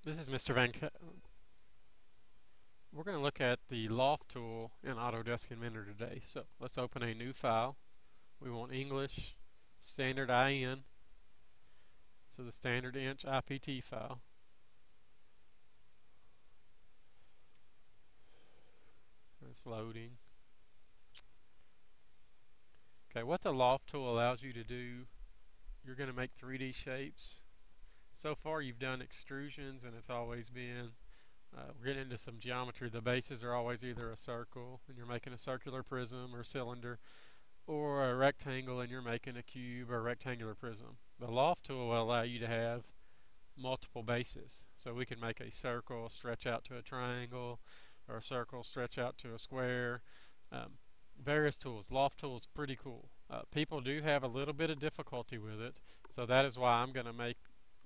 This is Mr. We're going to look at the Loft tool in Autodesk Inventor today. So let's open a new file. We want English, standard IN, so the standard inch IPT file. It's loading. Okay, what the Loft tool allows you to do, you're going to make 3D shapes. So far you've done extrusions and it's always been we're getting into some geometry. The bases are always either a circle and you're making a circular prism or cylinder, or a rectangle and you're making a cube or a rectangular prism. The Loft tool will allow you to have multiple bases. So we can make a circle stretch out to a triangle, or a circle stretch out to a square. Various tools. Loft tool is pretty cool. People do have a little bit of difficulty with it, so that is why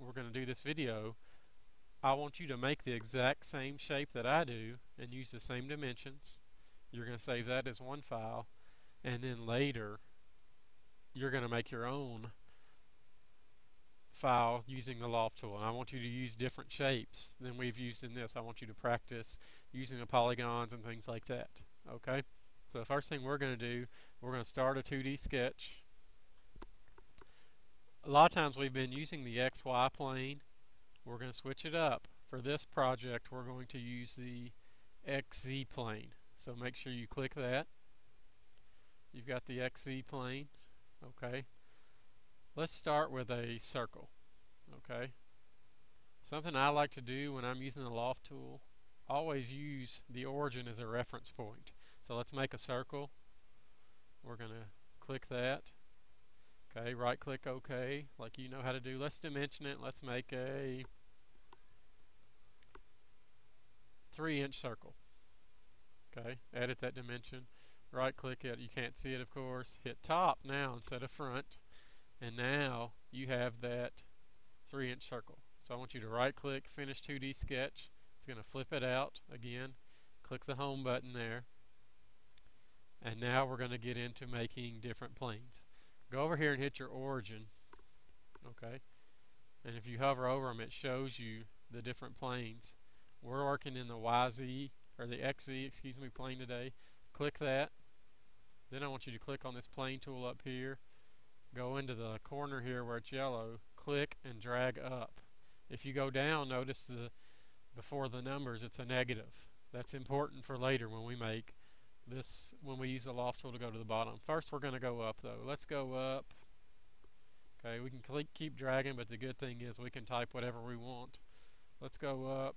we're going to do this video. I want you to make the exact same shape that I do and use the same dimensions. You're going to save that as one file, and then later you're going to make your own file using the Loft tool. And I want you to use different shapes than we've used in this. I want you to practice using the polygons and things like that. Okay? So the first thing we're going to do, we're going to start a 2D sketch. A lot of times we've been using the XY plane. We're going to switch it up. For this project, we're going to use the XZ plane. So make sure you click that. You've got the XZ plane. Okay. Let's start with a circle. Okay. Something I like to do when I'm using the Loft tool, always use the origin as a reference point. So let's make a circle. We're going to click that. Okay, right click OK, like you know how to do. Let's dimension it. Let's make a 3-inch circle. Okay, edit that dimension. Right click it. You can't see it, of course. Hit top now instead of front. And now you have that 3-inch circle. So I want you to right click, finish 2D sketch. It's going to flip it out again. Click the home button there. And now we're going to get into making different planes. Go over here and hit your origin. Okay. And if you hover over them, it shows you the different planes. We're working in the YZ, or the XZ, excuse me, plane today. Click that. Then I want you to click on this plane tool up here. Go into the corner here where it's yellow. Click and drag up. If you go down, notice before the numbers, it's a negative. That's important for later when we make this, when we use the Loft tool to go to the bottom. First we're going to go up though. Let's go up. Okay, we can keep dragging, but the good thing is we can type whatever we want. Let's go up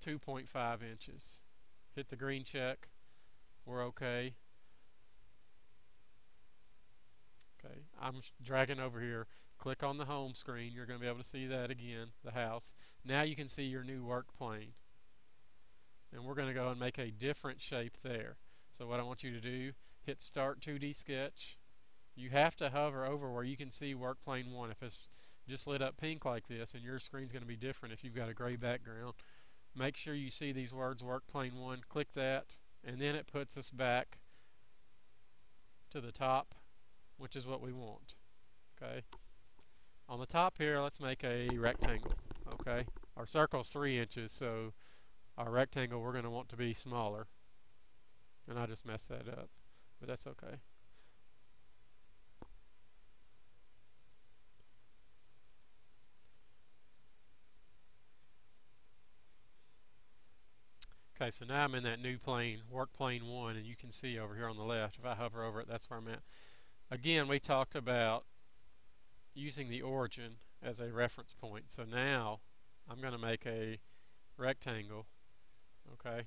2.5 inches. Hit the green check. We're okay. Okay, I'm dragging over here. Click on the home screen. You're going to be able to see that again, the house. Now you can see your new work plane. And we're going to go and make a different shape there. So what I want you to do, hit Start 2D Sketch. You have to hover over where you can see Work Plane 1. If it's just lit up pink like this, and your screen's going to be different if you've got a gray background, make sure you see these words Work Plane 1. Click that, and then it puts us back to the top, which is what we want. Okay. On the top here, let's make a rectangle. Okay. Our circle's 3 inches, so our rectangle we're going to want to be smaller. And I just messed that up, but that's okay. Okay, so now I'm in that new plane, Work Plane 1, and you can see over here on the left, if I hover over it, that's where I'm at. Again, we talked about using the origin as a reference point. So now I'm going to make a rectangle. Okay.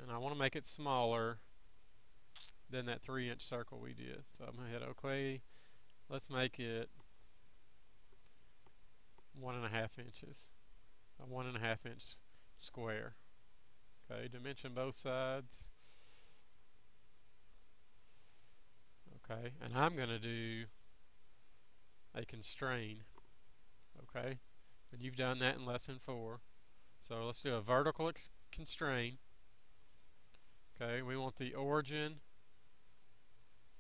And I want to make it smaller than that 3-inch circle we did. So I'm going to hit OK. Let's make it 1.5 inches. A 1.5 inch square. Okay, dimension both sides. Okay, and I'm going to do a constrain. Okay, and you've done that in lesson 4. So let's do a vertical constrain. Okay, we want the origin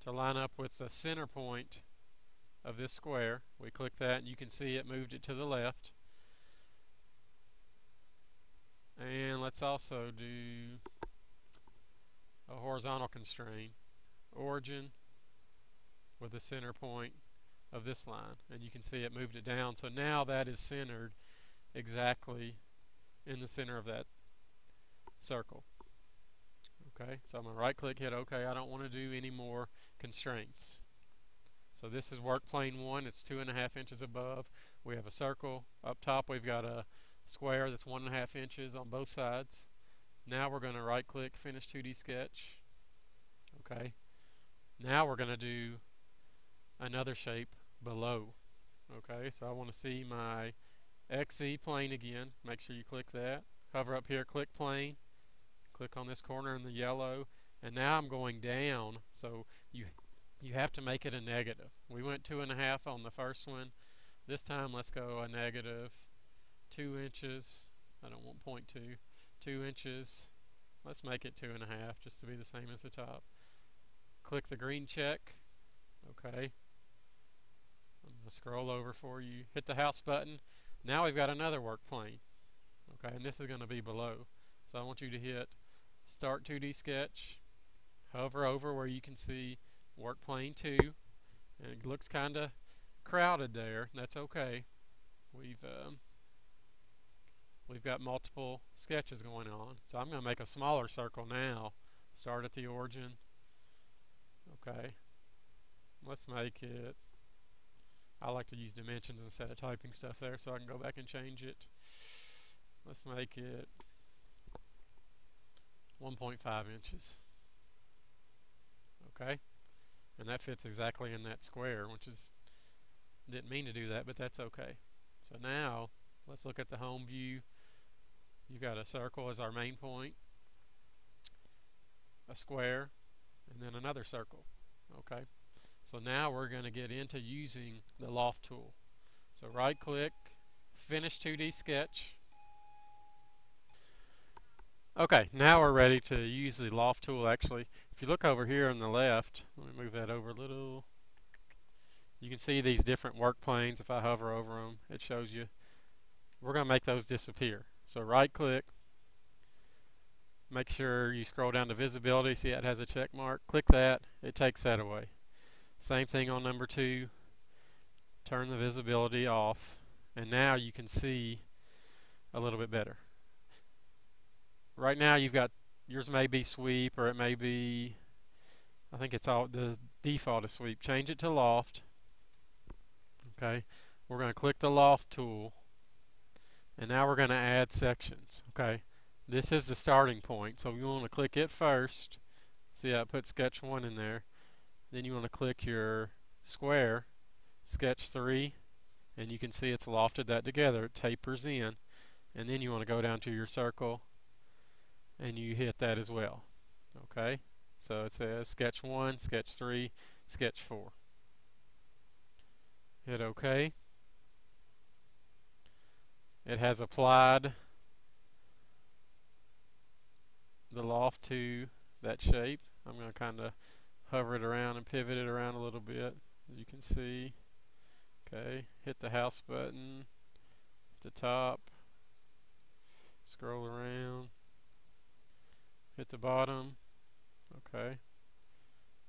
to line up with the center point of this square. We click that and you can see it moved it to the left. And let's also do a horizontal constraint. Origin with the center point of this line. And you can see it moved it down. So now that is centered exactly in the center of that circle. Okay, so I'm going to right click, hit OK. I don't want to do any more constraints. So this is work plane 1. It's 2.5 inches above. We have a circle. Up top we've got a square that's 1.5 inches on both sides. Now we're going to right click, finish 2D sketch. Okay, now we're going to do another shape below. Okay, so I want to see my XZ plane again. Make sure you click that. Hover up here, click plane. Click on this corner in the yellow. And now I'm going down, so you have to make it a negative. We went 2.5 on the first one. This time let's go a negative 2 inches. I don't want 0.2. 2 inches. Let's make it 2.5 just to be the same as the top. Click the green check. Okay. I'm going to scroll over for you. Hit the house button. Now we've got another work plane. Okay, and this is going to be below. So I want you to hit Start 2D Sketch. Hover over where you can see work plane 2. And it looks kind of crowded there. That's okay. We've got multiple sketches going on. So I'm going to make a smaller circle now. Start at the origin. Okay. Let's make it, I like to use dimensions instead of typing stuff there so I can go back and change it. Let's make it 1.5 inches. Okay. And that fits exactly in that square, which is, didn't mean to do that, but that's okay. So now let's look at the home view. You've got a circle as our main point, a square, and then another circle. Okay, so now we're going to get into using the Loft tool. So right click, finish 2D sketch. Okay, now we're ready to use the Loft tool. Actually, if you look over here on the left, let me move that over a little. You can see these different work planes. If I hover over them, it shows you. We're going to make those disappear. So right click, make sure you scroll down to visibility, see it has a check mark, click that, it takes that away. Same thing on number 2, turn the visibility off, and now you can see a little bit better. Right now you've got, yours may be sweep, or it may be, I think it's all, the default is sweep. Change it to Loft. Okay, we're going to click the Loft tool, and now we're going to add sections. Okay, this is the starting point, so you want to click it first. See how I put sketch 1 in there. Then you want to click your square, sketch 3, and you can see it's lofted that together. It tapers in, and then you want to go down to your circle and you hit that as well. Okay, so it says sketch 1, sketch 3, sketch 4. Hit OK. It has applied the loft to that shape. I'm going to kind of hover it around and pivot it around a little bit, as you can see. Okay, hit the house button at the top, scroll around, hit the bottom. Okay,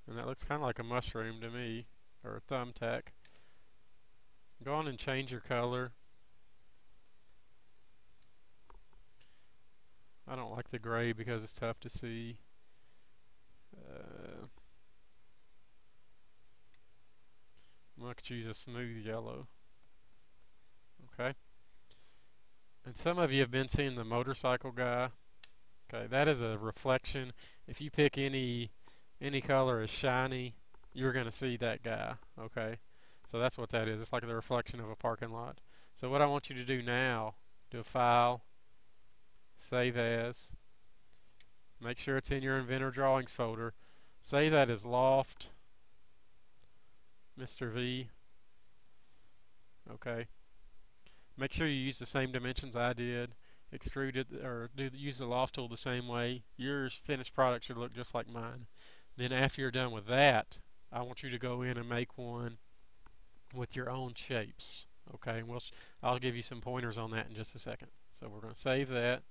and that looks kind of like a mushroom to me, or a thumbtack. Go on and change your color. I don't like the gray because it's tough to see. I'm going to choose a smooth yellow. Okay. And some of you have been seeing the motorcycle guy. Okay, that is a reflection. If you pick any color as shiny, you're going to see that guy. Okay, so that's what that is. It's like the reflection of a parking lot. So what I want you to do now, do a file, save as, make sure it's in your Inventor Drawings folder. Save that as Loft Mr. V. Okay. Make sure you use the same dimensions I did. Extrude it, or use the Loft tool the same way. Yours finished product should look just like mine. Then after you're done with that, I want you to go in and make one with your own shapes. Okay, and I'll give you some pointers on that in just a second. So we're going to save that.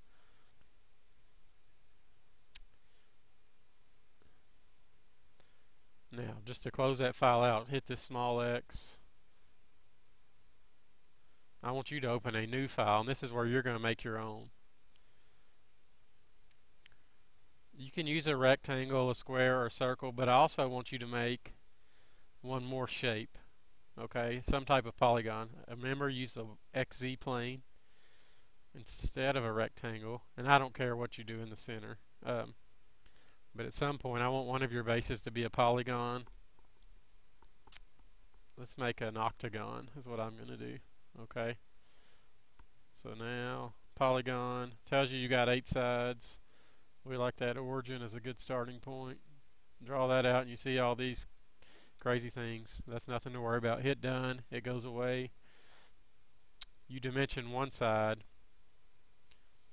Now, just to close that file out, hit this small X. I want you to open a new file, and this is where you're going to make your own. You can use a rectangle, a square, or a circle, but I also want you to make one more shape. Okay, some type of polygon. Remember, use the XZ plane instead of a rectangle, and I don't care what you do in the center. But at some point I want one of your bases to be a polygon. Let's make an octagon is what I'm going to do. Okay, so now polygon tells you got 8 sides. We like that origin as a good starting point. Draw that out and you see all these crazy things. That's nothing to worry about. Hit done, it goes away. You dimension one side,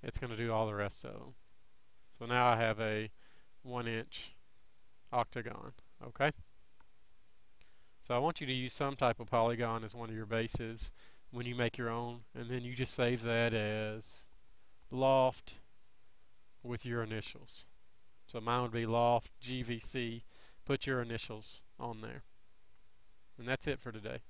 it's going to do all the rest of them. So now I have a 1-inch octagon. Okay, so I want you to use some type of polygon as one of your bases when you make your own, and then you just save that as Loft with your initials. So mine would be Loft GVC. Put your initials on there, and that's it for today.